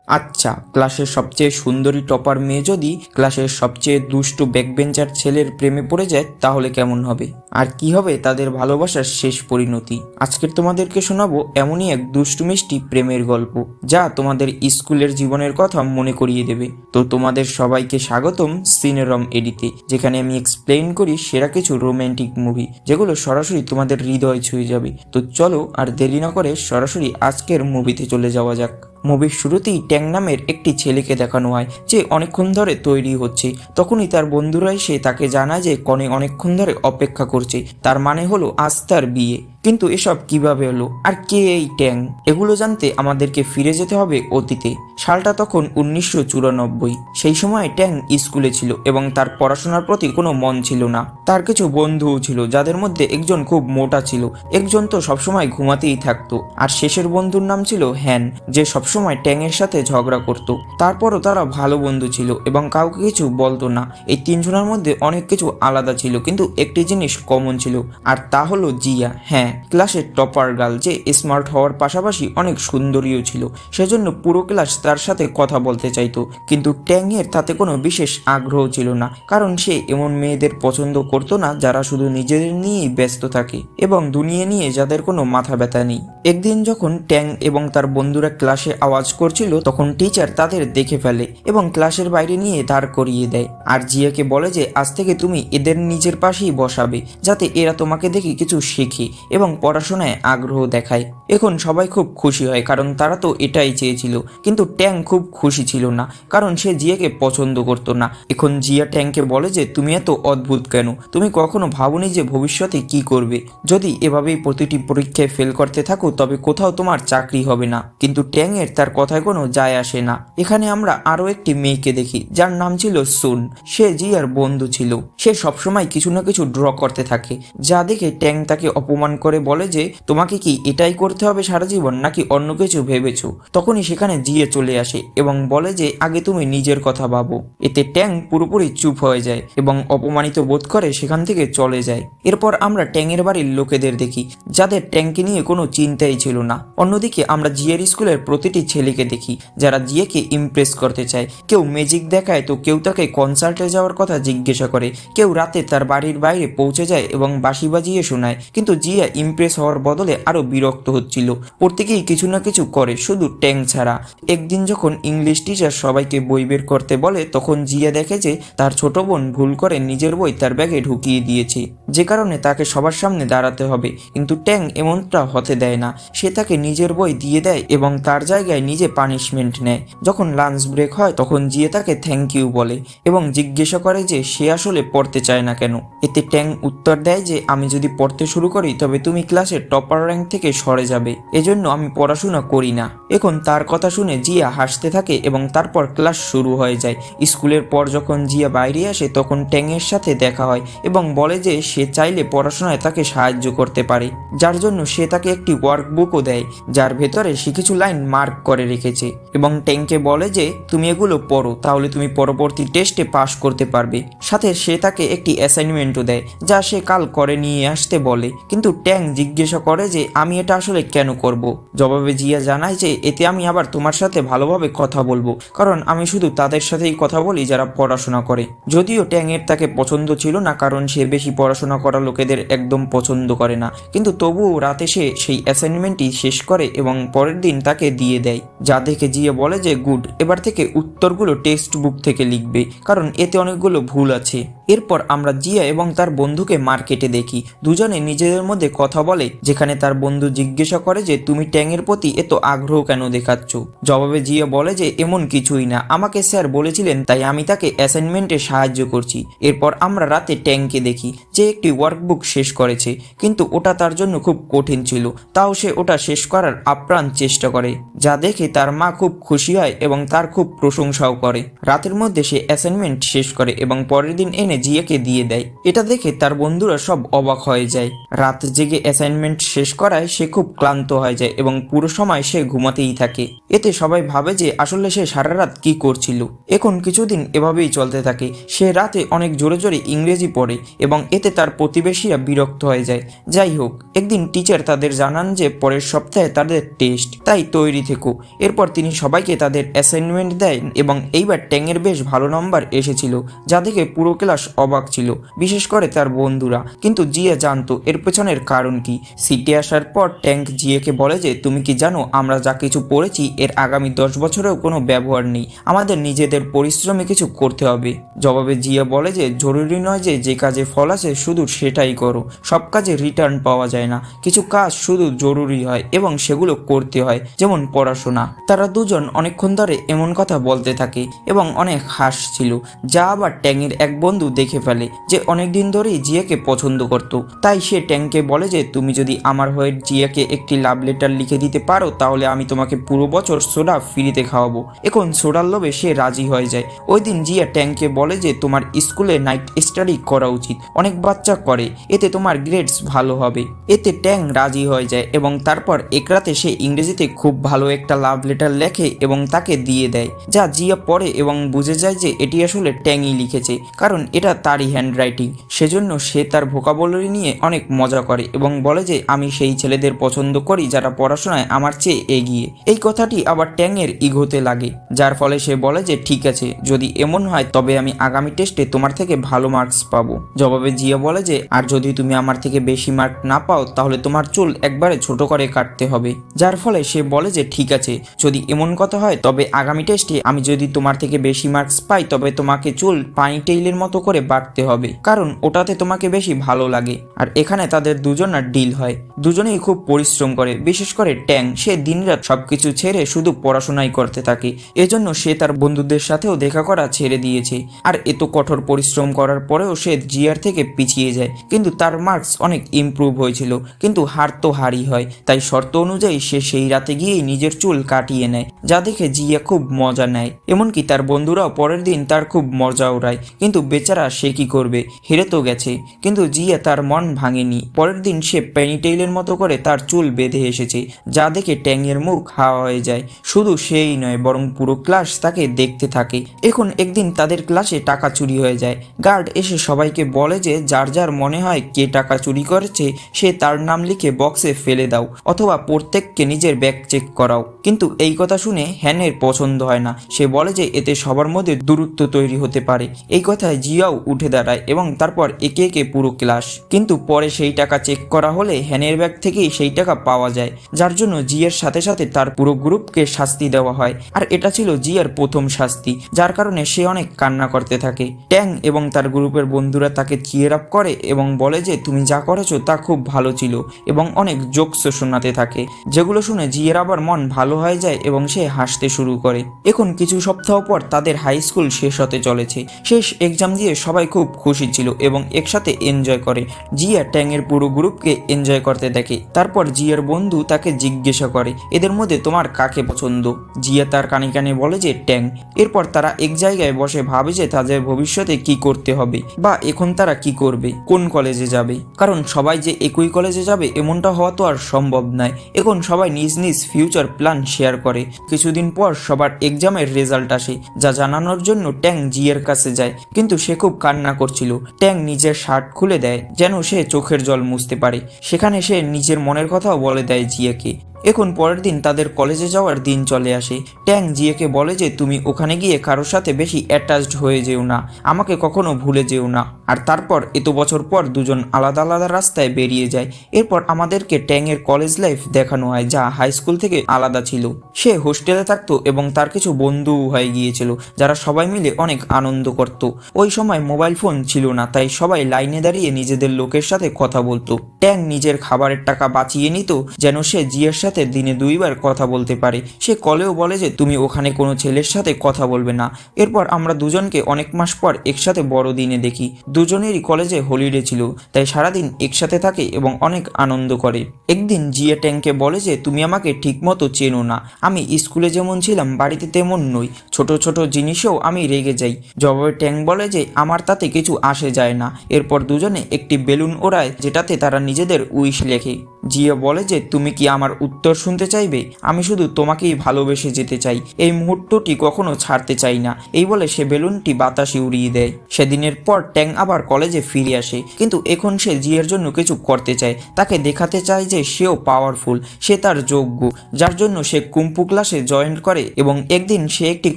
আচ্ছা, ক্লাসের সবচেয়ে সুন্দরী টপার মেয়ে যদি ক্লাসের সবচেয়ে দুষ্টু ব্যাকবেঞ্চার ছেলের প্রেমে পড়ে যায় তাহলে কেমন হবে? আর কি হবে তাদের ভালোবাসার শেষ পরিণতি? আজকের তোমাদেরকে শোনাবো এমনই এক দুষ্টু মিষ্টি প্রেমের গল্প, যা তোমাদের স্কুলের জীবনের কথা মনে করিয়ে দেবে। তো তোমাদের সবাইকে স্বাগতম সিনেরম এডিতে, যেখানে আমি এক্সপ্লেইন করি সেরা কিছু রোমান্টিক মুভি, যেগুলো সরাসরি তোমাদের হৃদয় ছুঁয়ে যাবে। তো চলো আর দেরি না করে সরাসরি আজকের মুভিতে চলে যাওয়া যাক। মুভির শুরুতেই ট্যাং নামের একটি ছেলেকে দেখানো হয় যে অনেকক্ষণ ধরে তৈরি হচ্ছে। তখনই তার বন্ধুরা এসে তাকে জানায় যে কনে অনেকক্ষণ ধরে অপেক্ষা করছে, তার মানে হলো আজ তার বিয়ে। কিন্তু এসব কিভাবে হলো, আর কে এই ট্যাং? এগুলো জানতে আমাদেরকে ফিরে যেতে হবে অতীতে। সালটা তখন 1994। সেই সময় ট্যাং স্কুলে ছিল এবং তার পড়াশোনার প্রতি কোনো মন ছিল না। তার কিছু বন্ধুও ছিল, যাদের মধ্যে একজন খুব মোটা ছিল, একজন তো সবসময় ঘুমাতেই থাকতো, আর শেষের বন্ধুর নাম ছিল হ্যান, যে সবসময় ট্যাংয়ের সাথে ঝগড়া করত। তারপরও তারা ভালো বন্ধু ছিল এবং কাউকে কিছু বলতো না। এই তিনজনের মধ্যে অনেক কিছু আলাদা ছিল, কিন্তু একটি জিনিস কমন ছিল, আর তা হলো জিয়া। হ্যাঁ, ক্লাসের টপার গার্ল, যে স্মার্ট হওয়ার পাশাপাশি অনেক সুন্দরীও ছিল। সেজন্য পুরো ক্লাস তার সাথে কথা বলতে চাইতো, কিন্তু ট্যাংয়ের তাতে কোনো বিশেষ আগ্রহ ছিল না, কারণ সে এমন মেয়েদের পছন্দ করতো না যারা শুধু নিজেদের নিয়েই ব্যস্ত থাকে এবং দুনিয়া নিয়ে যাদের কোনো মাথা ব্যথা নেই। একদিন যখন ট্যাং এবং তার বন্ধুরা ক্লাসে আওয়াজ করছিল, তখন টিচার তাদের দেখে ফেলে এবং ক্লাসের বাইরে নিয়ে দাঁড় করিয়ে দেয়, আর জিয়াকে বলে যে আজ থেকে তুমি এদের নিজের পাশেই বসাবে, যাতে এরা তোমাকে দেখে কিছু শেখে এবং পড়াশোনায় আগ্রহ দেখায়। এখন সবাই খুব খুশি হয়, কারণ তারা তো এটাই চেয়েছিল। কিন্তু ট্যাং খুব খুশি ছিল না, কারণ সে জিয়াকে পছন্দ করতো না। এখন জিয়া ট্যাংকে বলে যে তুমি এত অদ্ভুত কেন? তুমি কখনো ভাবনি যে ভবিষ্যতে কি করবে? যদি এভাবেই প্রতিটি পরীক্ষায় ফেল করতে থাকো তবে কোথাও তোমার চাকরি হবে না। কিন্তু ট্যাংয়ের তার কথায় কোনো যায় আসে না। এখানে আমরা আরো একটি মেয়েকে দেখি, যার নাম ছিল সুন। সে জিয়ার বন্ধু ছিল। সে সবসময় কিছু না কিছু ড্র করতে থাকে, যা দেখে ট্যাং তাকে অপমান করে বলে যে তোমাকে কি এটাই করতে হবে সারা জীবন, নাকি অন্য কিছু ভেবেছো? তখনই সেখানে জিয়া চলে আসে এবং বলে যে আগে তুমি নিজের কথা ভাবো। এতে ট্যাং পুরোপুরি চুপ হয়ে যায় এবং অপমানিত বোধ করে সেখান থেকে চলে যায়। এরপর আমরা ট্যাংয়ের বাড়ির লোকেদের দেখি, যাদের ট্যাংকে নিয়ে কোনো চিন্তাই ছিল না। অন্যদিকে আমরা জিয়ার স্কুলের প্রতিটি ছেলেকে দেখি, যারা জিয়াকে ইমপ্রেস করতে চায়। কেউ ম্যাজিক দেখায়, তো কেউ তাকে কনসার্টে যাওয়ার কথা জিজ্ঞাসা করে, কেউ রাতে তার বাড়ির বাইরে পৌঁছে যায় এবং বাঁশি বাজিয়ে শোনায়। কিন্তু জিয়া ইমপ্রেস হওয়ার বদলে আরো বিরক্ত হচ্ছিল। প্রত্যেকেই কিছু না কিছু করে, শুধু ট্যাং ছাড়া। একদিন যখন ইংলিশ টিচার সবাইকে বই বের করতে বলে, তখন জিয়া দেখে যে তার ছোট বোন ভুল করে নিজের বই তার ব্যাগে ঢুকিয়ে দিয়েছে, যে কারণে তাকে সবার সামনে দাঁড়াতে হবে। কিন্তু ট্যাং এমনটা হতে দেয় না। সে তাকে নিজের বই দিয়ে দেয় এবং তার জায়গায় নিজে পানিশমেন্ট নেয়। যখন লাঞ্চ ব্রেক হয় তখন জিয়া তাকে থ্যাংক ইউ বলে এবং জিজ্ঞাসা করে যে সে আসলে পড়তে চায় না কেন। এতে ট্যাং উত্তর দেয় যে আমি যদি পড়তে শুরু করি তবে তুমি ক্লাসের টপার র্যাঙ্ক থেকে সরে যাবে, এজন্য আমি পড়াশোনা করি না। এখন তার কথা শুনে জিয়া হাসতে থাকে এবং তারপর ক্লাস শুরু হয়ে যায়। স্কুলের পর যখন জিয়া বাইরে আসে তখন ট্যাংয়ের সাথে দেখা হয় এবং বলে যে সে চাইলে পড়াশোনায় তাকে সাহায্য করতে পারে, যার জন্য সে তাকে একটি ওয়ার্কবুকও দেয়, যার ভেতরে সে কিছু লাইন মার্ক করে রেখেছে এবং ট্যাংকে বলে যে তুমি এগুলো পড়ো, তাহলে তুমি পরবর্তী টেস্টে পাশ করতে পারবে। সাথে সে তাকে একটি অ্যাসাইনমেন্টও দেয়, যা সে কাল করে নিয়ে আসতে বলে। কিন্তু ট্যাং জিজ্ঞাসা করে যে আমি এটা আসলে কেন করব? জবাবে জিয়া জানায় যে এতে আমি আবার তোমার সাথে ভালোভাবে কথা বলবো, কারণ আমি শুধু তাদের সাথেই কথা বলি যারা পড়াশোনা করে। যদিও ট্যাংয়ের তাকে পছন্দ ছিল না, কারণ সে বেশি পড়াশোনা করা লোকেদের একদম পছন্দ করে না, কিন্তু তবুও রাতে সে সেই অ্যাসাইনমেন্টটি শেষ করে এবং পরের দিন তাকে দিয়ে দেয়, যা দেখে জিয়া বলে যে গুড, এবার থেকে উত্তরগুলো টেক্সট বুক থেকে লিখবে, কারণ এতে অনেকগুলো ভুল আছে। এরপর আমরা জিয়া এবং তার বন্ধুকে মার্কেটে দেখি। দুজনে নিজেদের মধ্যে কথা বলে, যেখানে তার বন্ধু জিজ্ঞাসা করে যে তুমি ট্যাংয়ের প্রতি এত আগ্রহ কেন দেখাচ্ছ? জবাবে জিয়া বলে যে এমন কিছুই না, আমাকে স্যার বলেছিলেন তাই আমি তাকে অ্যাসাইনমেন্টে সাহায্য করছি। এরপর আমরা রাতে ট্যাংকে দেখি, যে একটি ওয়ার্কবুক শেষ করেছে, কিন্তু ওটা তার জন্য খুব কঠিন ছিল, তাও সে ওটা শেষ করার আপ্রাণ চেষ্টা করে, যা দেখে তার মা খুব খুশি হয় এবং তার খুব প্রশংসাও করে। রাতের মধ্যে সে অ্যাসাইনমেন্ট শেষ করে এবং পরের দিন এনে জিয়াকে দিয়ে দেয়। এটা দেখে তার বন্ধুরা সব অবাক হয়ে যায়। রাত জেগে অ্যাসাইনমেন্ট শেষ করায় সে খুব ক্লান্ত হয়ে যায় এবং পুরো সময় সে ঘুমাতেই থাকে। এতে সবাই ভাবে যে আসলে সে সারা রাত কি করছিল। এখন কিছুদিন এভাবেই চলতে থাকে। সে রাতে অনেক জোরে জোরে ইংরেজি পড়ে এবং এতে তার প্রতিবেশীরা বিরক্ত হয়ে যায়। যাই হোক, একদিন টিচার তাদের জানান যে পরের সপ্তাহে তাদের টেস্ট, তাই তৈরি থেকো। এরপর তিনি সবাইকে তাদের অ্যাসাইনমেন্ট দেয় এবং এইবার ট্যাংয়ের বেশ ভালো নম্বর এসেছিল, যা দেখে পুরো ক্লাস অবাক ছিল, বিশেষ করে তার বন্ধুরা। কিন্তু জিয়া জানতো এর পেছনের কারণ কি। সিটে আসার পর ট্যাঙ্ক জিয়াকে বলে যে তুমি কি জানো আমরা যা কিছু পড়েছি এর আগামী 10 বছরেও কোনো ব্যবহার নেই, আমাদের নিজেদের পরিশ্রমে কিছু করতে হবে। জবাবে জিয়া বলে যে জরুরি নয় যে যে কাজে ফল আছে শুধু সেটাই করো, সব কাজে রিটার্ন পাওয়া যায় না, কিছু কাজ শুধু জরুরি হয় এবং সেগুলো করতে হয়, যেমন পড়াশোনা। তারা দুজন অনেকক্ষণ ধরে এমন কথা বলতে থাকে এবং অনেক হাসছিল, যা আবার ট্যাংয়ের এক বন্ধু দেখে ফেলে যে অনেকদিন ধরেই জিয়াকে পছন্দ করত। তাই সে ট্যাংকে বলে যে তুমি যদি আমার হয়ে জিয়াকে একটি লাভ লেটার লিখে দিতে পারো তাহলে আমি তোমাকে পুরো বছর সোডা ফ্রিতে খাওয়াবো। এখন সোডার লোভে সে রাজি হয়ে যায়। ওই দিন জিয়া ট্যাংকে বলে যে তোমার স্কুলে নাইট স্টাডি করা উচিত, অনেক বাচ্চা করে, এতে তোমার গ্রেডস ভালো হবে। এতে ট্যাং রাজি হয়ে যায় এবং তারপর এক রাতে সে ইংরেজিতে খুব ভালো একটা লাভ লেটার লেখে এবং তাকে দিয়ে দেয়, যা জিয়া পড়ে এবং বুঝে যায় যে এটি আসলে ট্যাংই লিখেছে, কারণ এটা তারই হ্যান্ডরাইটিং। সেজন্য সে তার ভোকাবুলারি নিয়ে অনেক মজা করে এবং বলে যে আমি সেই ছেলেদের পছন্দ করি যারা পড়াশোনায় আমার চেয়ে এগিয়ে। এই কথাটি আবার ট্যাংয়ের ইগোতে লাগে, যার ফলে সে বলে যে ঠিক আছে, যদি এমন হয় তবে আমি আগামী টেস্টে তোমার থেকে ভালো মার্কস পাবো। জবাবে জিয়া বলে যে আর যদি তুমি আমার থেকে বেশি মার্ক না পাও তাহলে তোমার চুল একবারে ছোট করে কাটতে হবে। যার ফলে সে বলে যে ঠিক আছে, যদি এমন কথা হয় তবে আগামী টেস্টে আমি যদি তোমার থেকে বেশি মার্কস পাই তবে তোমাকে চুল পানি টেইলের মতো করে বাড়তে হবে, কারণ ওটাতে তোমাকে বেশি ভালো লাগে। আর এখানে তাদের দুজনের ডিল হয়। দুজনেই খুব পরিশ্রম করে, বিশেষ করে ট্যাং, সে দিনরাত সবকিছু ছেড়ে শুধু পড়াশোনাই করতে থাকে। এজন্য সে তার বন্ধুদের সাথেও দেখা করা ছেড়ে দিয়েছে। আর এত কঠোর পরিশ্রম করার পরেও সে জিয়ার থেকে পিছিয়ে যায়, কিন্তু তার মার্কস অনেক ইমপ্রুভ হয়েছিল। কিন্তু হার তো হারই হয়, তাই শর্ত অনুযায়ী সে সেই রাতে গিয়েই নিজের চুল কাটিয়ে নেয়, যা দেখে জিয়া খুব মজা নেয়। এমনকি তার বন্ধুরাও পরের দিন তার খুব মজা ওড়ায়। কিন্তু বেচারা সে কি করবে, হেরে তো গেছে। কিন্তু জিয়া তার মন ভাঙেনি। পরের দিন সে পেনিটেইলের মতো করে তার চুল বেঁধে এসেছে, যা দেখে ট্যাংয়ের মুখ হাওয়া হয়ে যায়। শুধু সেই নয়, বরং পুরো ক্লাস তাকে দেখতে থাকে। এখন একদিন তাদের ক্লাসে টাকা চুরি হয়ে যায়। গার্ড এসে সবাইকে বলে যে যার যার মনে হয় কে টাকা চুরি করেছে সে তার নাম লিখে বক্সে ফেলে দাও, অথবা প্রত্যেককে নিজের ব্যাগ চেক করাও। কিন্তু এই কথা শুনে হ্যানের পছন্দ হয় না। সে বলে যে এতে সবার মধ্যে দূরত্ব তৈরি হতে পারে। এই কথায় জিয়াও উঠে দাঁড়ায় এবং তারপর একে একে পুরো ক্লাস। কিন্তু পরে সেই টাকা চেক করা হলে হ্যানের ব্যাগ থেকেই সেই টাকা পাওয়া যায়, যার জন্য জিয়ার সাথে সাথে তার পুরো গ্রুপকে শাস্তি দেওয়া হয়। আর এটা ছিল জিয়ার প্রথম শাস্তি, যার কারণে সে অনেক কান্না করতে থাকে। ট্যাং এবং তার গ্রুপের বন্ধুরা তাকে চিয়ার আপ করে এবং বলে যে তুমি যা করেছো তা খুব ভালো ছিল, এবং অনেক জোকস শোনাতে থাকে, যেগুলো শুনে জিয়ার আবার মন ভালো হয়ে যায় এবং সে হাসতে শুরু করে। এখন কিছু সপ্তাহ পর তাদের হাই স্কুল শেষ হতে চলেছে। শেষ এক্সাম দিয়ে সবাই খুব খুশি ছিল এবং একসাথে এনজয় করে। জিয়া ট্যাংয়ের পুরো গ্রুপকে এনজয় করতে দেখে। তারপর জিয়ার বন্ধু তাকে জিজ্ঞাসা করে এদের মধ্যে তোমার কাকে পছন্দ। জিয়া তার কানে কানে বলে যে ট্যাং। এরপর তারা এক জায়গায় বসে ভাবে যে তাদের ভবিষ্যতে কি করতে হবে, বা এখন তারা কি করবে, কোন কলেজে যাবে। কারণ সবাই যে একই কলেজে যাবে এমনটা হওয়া তো আর সম্ভব নয়। এখন সবাই নিজ নিজ ফিউচার প্ল্যান শেয়ার করে। কিছুদিন পর সবার এক্সামের রেজাল্ট আসে, যা জানানোর জন্য ট্যাং জিয়ার কাছে যায়, কিন্তু সে খুব কান্না করছিল। ট্যাং নিজের শার্ট খুলে দেয় যেন সে চোখের জল মুছতে পারে। সেখানে সে নিজের মনের কথাও বলে দেয় জিয়াকে। এখন পরের দিন তাদের কলেজে যাওয়ার দিন চলে আসে। ট্যাং জিয়াকে বলে যে তুমি ওখানে গিয়ে কারোর সাথে বেশি অ্যাটাচড হয়ে যেও না, আমাকে কখনো ভুলে যেও না। আর তারপর এত বছর পর দুজন আলাদা আলাদা রাস্তায় বেরিয়ে যায়। এরপর আমাদেরকে ট্যাংয়ের কলেজ লাইফ দেখানো হয়, যা হাই স্কুল থেকে আলাদা ছিল। সে হোস্টেলে থাকতো এবং তার কিছু বন্ধু হয়ে গিয়েছিল, যারা সবাই মিলে অনেক আনন্দ করত। ওই সময় মোবাইল ফোন ছিল না, তাই সবাই লাইনে দাঁড়িয়ে নিজেদের লোকের সাথে কথা বলতো। ট্যাং নিজের খাবারের টাকা বাঁচিয়ে নিত যেন সে জিয়ার সাথে দিনে 2বার কথা বলতে পারে। সে কলেও বলে যে তুমি ওখানে কোনো ছেলের সাথে কথা বলবে না। এরপর আমরা দুজনকে অনেক মাস পর একসাথে বড়দিনে দেখি। দুজনেরই কলেজে হলিডে ছিল, তাই সারাদিন একসাথে থাকে এবং অনেক আনন্দ করে। একদিন জিয়া ট্যাংকে বলে যে তুমি আমাকে ঠিকমতো চেনো না, আমি স্কুলে যেমন ছিলাম বাড়িতে তেমন নই, ছোট ছোট জিনিসেও আমি রেগে যাই। জবাবে ট্যাং বলে যে আমার তাতে কিছু আসে যায় না। এরপর দুজনে একটি বেলুন ওড়ায় যেটাতে তারা নিজেদের উইশ লেখে। জিয়া বলে যে তুমি কি আমার উত্তর শুনতে চাইবে? আমি শুধু তোমাকেই ভালোবেসে যেতে চাই, এই মুহূর্তটি কখনো ছাড়তে চাই না। এই বলে সে বেলুনটি বাতাসে উড়িয়ে দেয়। সেদিনের পর ট্যাং আবার কলেজে ফিরে আসে, কিন্তু এখন সে জিয়ার জন্য কিছু করতে চায়। তাকে দেখাতে চায় যে সেও পাওয়ারফুল, সে তার যোগ্য, যার জন্য সে কুম্ফু ক্লাসে জয়েন করে এবং একদিন সে একটি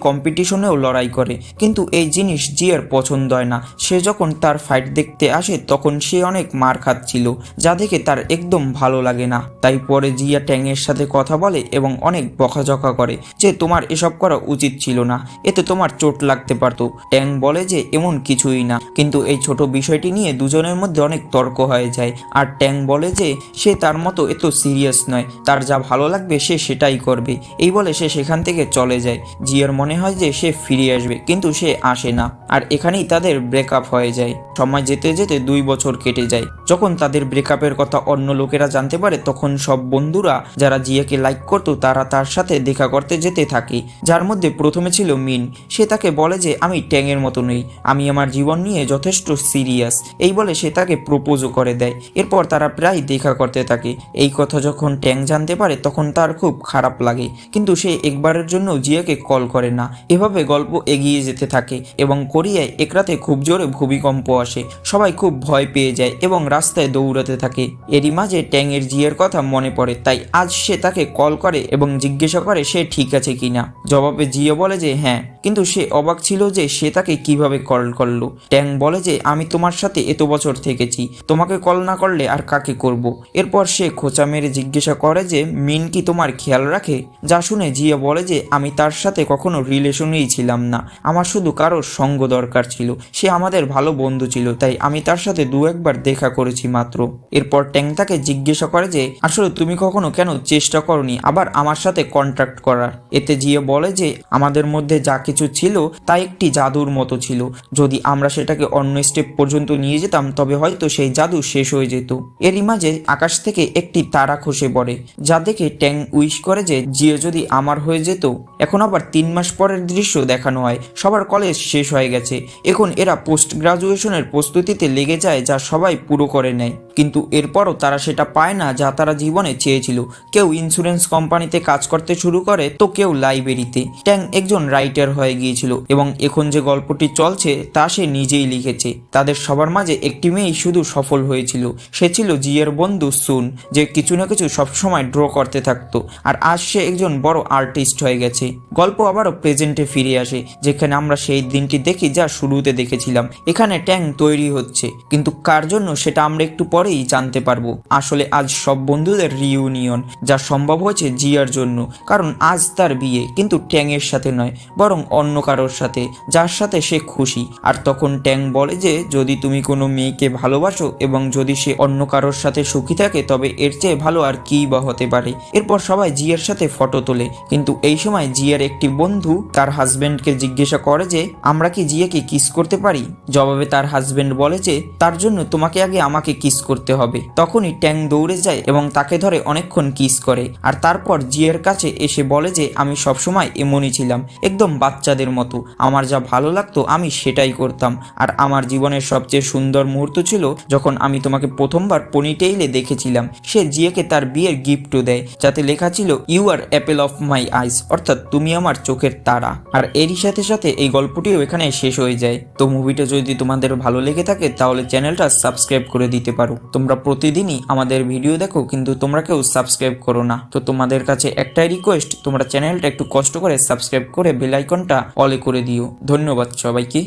কম্পিটিশনেও লড়াই করে। কিন্তু এই জিনিস জিয়ার পছন্দ হয় না। সে যখন তার ফাইট দেখতে আসে তখন সে অনেক মার খাচ্ছিল, যা দেখে তার একদম ভালো লাগে না। তাই পরে জিয়া ট্যাংয়ের সাথে কথা বলে এবং অনেক বকাঝকা করে যে তোমার এসব করা উচিত ছিল না, এতে তোমার চোট লাগতে পারতো। ট্যাং বলে যে এমন কিছুই না, কিন্তু এই ছোট বিষয়টি নিয়ে দুজনের মধ্যে অনেক তর্ক হয়ে যায়। আর ট্যাং বলে যে সে তার মতো এত সিরিয়াস নয়, তার যা ভালো লাগবে সে সেটাই করবে। এই বলে সে সেখান থেকে চলে যায়। জিয়ার মনে হয় যে সে ফিরে আসবে, কিন্তু সে আসে না। আর এখানেই তাদের ব্রেকআপ হয়ে যায়। সময় যেতে যেতে 2 বছর কেটে যায়। যখন তাদের ব্রেকআপের কথা অন্য লোকেরা জানতে পারে তখন সব বন্ধুরা যারা জিয়াকে লাইক করতো তারা তার সাথে দেখা করতে যেতে থাকে। যার মধ্যে প্রথমে ছিল মিন। সে তাকে বলে যে আমি ট্যাংয়ের মতো নই, আমি আমার জীবন নিয়ে যথেষ্ট সিরিয়াস। এই বলে সে তাকে প্রপোজও করে দেয়। এরপর তারা প্রায় দেখা করতে থাকে। এই কথা যখন ট্যাং জানতে পারে তখন তার খুব খারাপ লাগে, কিন্তু সে একবারের জন্য জিয়াকে কল করে না। এভাবে গল্প এগিয়ে যেতে থাকে এবং কোরিয়ায় এক রাতে খুব জোরে ভূমিকম্প আসে। সবাই খুব ভয় পেয়ে যায় এবং রাস্তায় দৌড়াতে থাকে। এরই মাঝে ট্যাংয়ের জিয়ার কথা মনে পড়ে, তাই আজ সে তাকে কল করে এবং জিজ্ঞাসা করে সে ঠিক আছে কিনা। জবাবে জিয়া বলে যে হ্যাঁ, কিন্তু সে অবাক ছিল যে সে তাকে কিভাবে কল করলো। ট্যাং বলে যে আমি তোমার সাথে এত বছর থেকেছি, তোমাকে কল না করলে আর কাকে করব। এরপর সে খোঁচা মেরে জিজ্ঞাসা করে যে মিন কি তোমার খেয়াল রাখে? যা শুনে জিয়া বলে যে আমি তার সাথে কখনো রিলেশনেই ছিলাম না, আমার শুধু কারোর সঙ্গ দরকার ছিল। সে আমাদের ভালো বন্ধু ছিল, তাই আমি তার সাথে 2-1বার দেখা করেছি মাত্র। এরপর ট্যাং তাকে জিজ্ঞাসা করে যে আসলে তুমি কখনো কেন চেষ্টা করনি আবার আমার সাথে কন্ট্যাক্ট করার? এতে জিয়া বলে যে আমাদের মধ্যে যা কিছু ছিল তা একটি জাদুর মতো ছিল, যদি আমরা সেটাকে অন্য স্টেপ পর্যন্ত নিয়ে যেতাম তবে হয়তো সেই জাদু শেষ হয়ে যেত। এরই মাঝে আকাশ থেকে একটি তারা খসে পড়ে, যা দেখে ট্যাং উইশ করে যে জিয়া যদি আমার হয়ে যেত। এখন আবার 3 মাস পরের দৃশ্য দেখানো হয়। সবার কলেজ শেষ হয়ে গেছে, এখন এরা পোস্ট গ্রাজুয়েশনের প্রস্তুতিতে লেগে যায়, যা সবাই পুরো করে নেয়। কিন্তু এরপরও তারা সেটা পায় না যা তারা জীবনে চেয়েছিল। কেউ ইন্স্যুরেন্স কোম্পানিতে কাজ করতে শুরু করে, তো কেউ লাইব্রেরিতে। ট্যাং একজন রাইটার হয়ে গিয়েছিল এবং এখন যে গল্পটি চলছে তা সে নিজেই লিখেছে। তাদের সবার মাঝে একটি মেয়ে শুধু সফল হয়েছিল, সে ছিল জিয়ার বন্ধু সুন, যে কিছু না কিছু সবসময় ড্র করতে থাকতো। আর আজ সে একজন বড় আর্টিস্ট হয়ে গেছে। গল্প আবারও প্রেজেন্টে ফিরে আসে, যেখানে আমরা সেই দিনটি দেখি যা শুরুতে দেখেছিলাম। এখানে ট্যাং তৈরি হচ্ছে, কিন্তু কার জন্য সেটা আমরা একটু পরেই জানতে পারবো। আসলে আজ সব বন্ধুদের রিইউনিয়ন, যা সম্ভব হয়েছে জিয়ার জন্য, কারণ আজ তার বিয়ে, কিন্তু ট্যাংয়ের সাথে নয় বরং অন্য কারোর সাথে, যার সাথে সে খুশি। আর তখন ট্যাং বলে যে যদি তুমি কোনো মেয়েকে ভালোবাসো এবং যদি সে অন্য কারোর সাথে সুখী থাকে তবে এর চেয়ে ভালো আর কিই বা হতে পারে। এরপর সবাই জিয়ার সাথে ফটো তোলে, কিন্তু এই সময় জিয়ার একটি বন্ধু তার হাজবেন্ডকে জিজ্ঞাসা করে যে আমরা কি জিয়াকে কিস করতে পারি? জবাবে তার হাজবেন্ড বলে যে তার জন্য তোমাকে আগে আমাকে কিস করতে হবে। তখনই ট্যাং দৌড়ে যায় এবং তাকে ধরে অনেকক্ষণ কিস করে। আর তারপর জিয়ার কাছে এসে বলে যে আমি সবসময় এমনই ছিলাম, একদম বাচ্চাদের মতো, আমার যা ভালো লাগতো আমি সেটাই করতাম। আর আমার জীবনের সবচেয়ে সুন্দর মুহূর্ত ছিল যখন আমি তোমাকে প্রথমবার পনিটেইলে দেখেছিলাম। সে জিয়াকে তার বিয়ের গিফটও দেয়, যাতে লেখা ছিল you are apple of my eyes, অর্থাৎ তুমি আমার চোখের তারা। আর এরই সাথে সাথে এই গল্পটিও এখানে শেষ হয়ে যায়। তো মুভিটা যদি তোমাদের ভালো লেগে থাকে তাহলে চ্যানেলটা সাবস্ক্রাইব করে দিতে পারো। তোমরা প্রতিদিনই আমাদের ভিডিও দেখো, কিন্তু তোমরা কেউ সাবস্ক্রাইব করো না। তো তোমাদের কাছে একটাই রিকোয়েস্ট, তোমরা চ্যানেলটা একটু কষ্ট করে সাবস্ক্রাইব করে বেল আইকনটা অলে করে দিও। ধন্যবাদ সবাইকে।